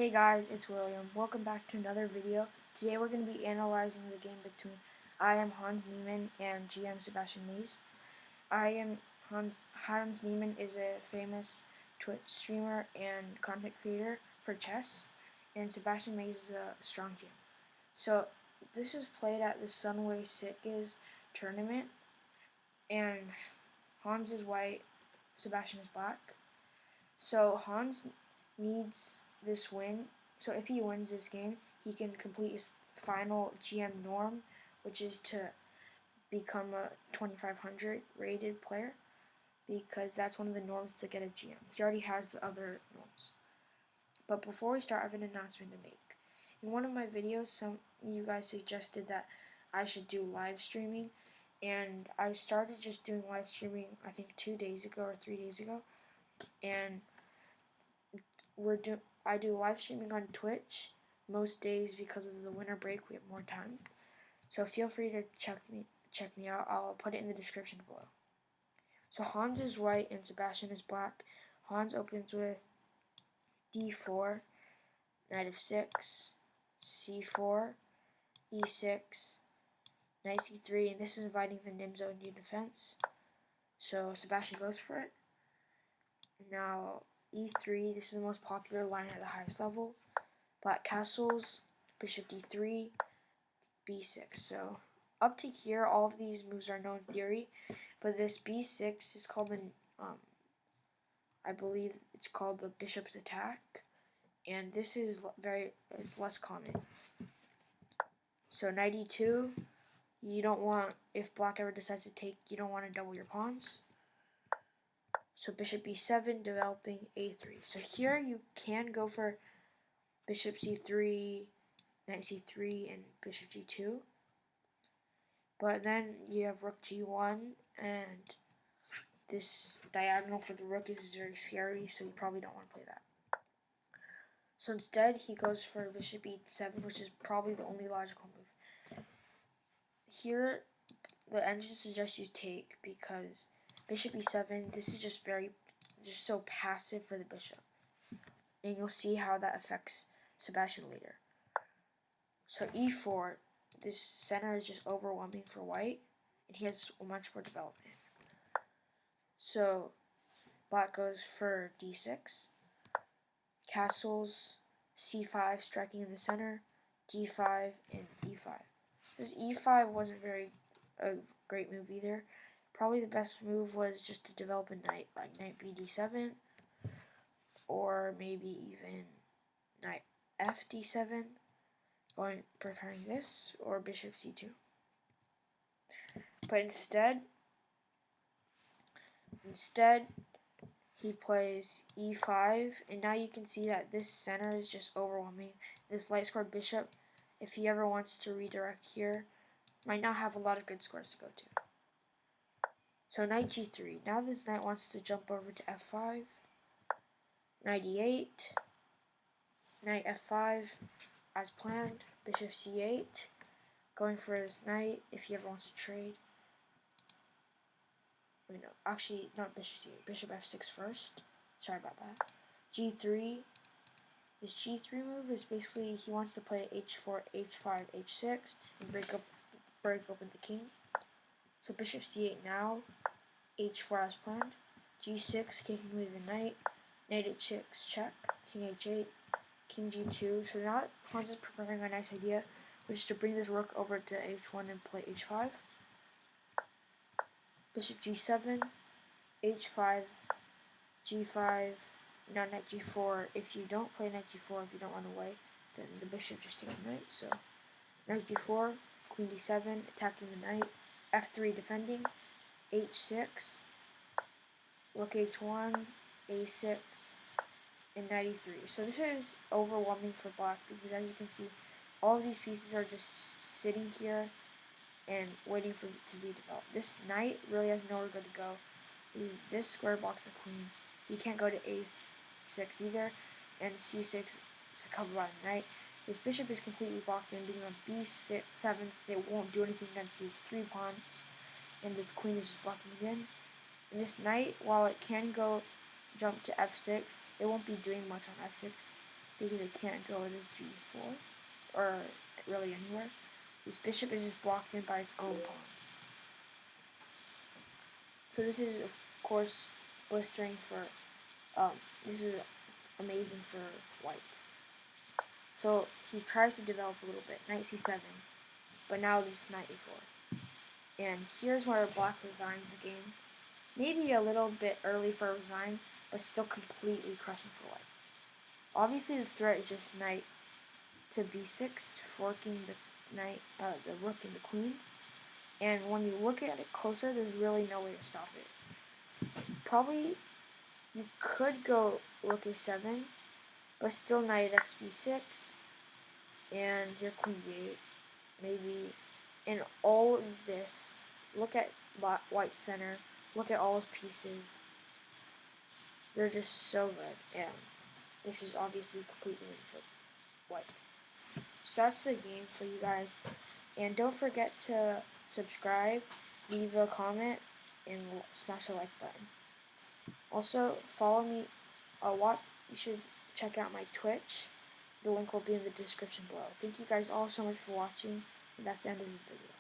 Hey guys, it's William. Welcome back to another video. Today we're going to be analyzing the game between Hans NIEMANN and GM Sebastian Mies. Hans NIEMANN is a famous Twitch streamer and content creator for chess, and Sebastian Mies is a strong GM. So this is played at the Sunway Sitges tournament, and Hans is white, Sebastian is black. So Hans needs this win. So if he wins this game, he can complete his final GM norm, which is to become a 2500 rated player, because that's one of the norms to get a GM. He already has the other norms. But before we start, I have an announcement to make. In one of my videos, some of you guys suggested that I should do live streaming, and I started just doing live streaming I think 2 days ago or 3 days ago, and I do live streaming on Twitch most days because of the winter break. We have more time, so feel free to check me out. I'll put it in the description below. So Hans is white and Sebastian is black. Hans opens with d4, knight f6, c4, e6, knight c3, and this is inviting the Nimzo into defense. So Sebastian goes for it. Now e3, this is the most popular line at the highest level. Black castles, bishop d3, b6. So up to here, all of these moves are known in theory, but this b6 is called I believe it's called the bishop's attack, and this is it's less common. So knight e2, you don't want, if black ever decides to take, you don't want to double your pawns. So bishop b7, developing a3. So here you can go for bishop c3, knight c3, and bishop g2. But then you have rook g1, and this diagonal for the rook is very scary, so you probably don't want to play that. So instead, he goes for bishop e7, which is probably the only logical move. Here, the engine suggests you take because bishop e7, this is just so passive for the bishop. And you'll see how that affects Sebastian later. So e4, this center is just overwhelming for white, and he has much more development. So black goes for d6, castles, c5, striking in the center, d5, and e5. This e5 wasn't a great move either. Probably the best move was just to develop a knight, like knight bd7, or maybe even knight fd7, preferring this, or bishop c2. But instead he plays e5, and now you can see that this center is just overwhelming. This light scored bishop, if he ever wants to redirect here, might not have a lot of good scores to go to. So knight g3. Now this knight wants to jump over to f5, knight e8, knight f5 as planned, bishop c8, going for this knight if he ever wants to trade. Wait, no, actually not bishop c8, bishop f6 first. Sorry about that. g3. This g3 move is basically he wants to play h4, h5, h6 and break open the king. So bishop c8 now, h4 as planned, g6 kicking away the knight, knight h6 check, king h8, king g2. So now Hans is preparing a nice idea, which is to bring this rook over to h1 and play h5. Bishop g7, h5, g5, now knight g4. If you don't play knight g4, if you don't run away, then the bishop just takes the knight. So knight g4, queen d7, attacking the knight, f3 defending, h6, rook h1, a6, and knight e3. So this is overwhelming for black because, as you can see, all of these pieces are just sitting here and waiting for it to be developed. This knight really has nowhere good to go. This square blocks the queen. He can't go to a6 either, and c6 is covered by the knight. This bishop is completely blocked in, being on b7. It won't do anything against these 3 pawns, and this queen is just blocking again. And this knight, while it can go jump to f6, it won't be doing much on f6 because it can't go to g4 or really anywhere. This bishop is just blocked in by its own pawns. So this is of course blistering for this is amazing for white. So he tries to develop a little bit, knight c7, but now this knight e4. And here's where black resigns the game. Maybe a little bit early for a resign, but still completely crushing for white. Obviously the threat is just knight to b6, forking the knight, the rook and the queen. And when you look at it closer, there's really no way to stop it. Probably you could go rook a7, but still knight x b6, and your queen d8, maybe. And all of this, look at white center, look at all his pieces. They're just so good, and this is obviously completely winning for white. So that's the game for you guys, and don't forget to subscribe, leave a comment, and smash the like button. Also, follow me a lot. You should check out my Twitch. The link will be in the description below. Thank you guys all so much for watching, and that's the end of the video.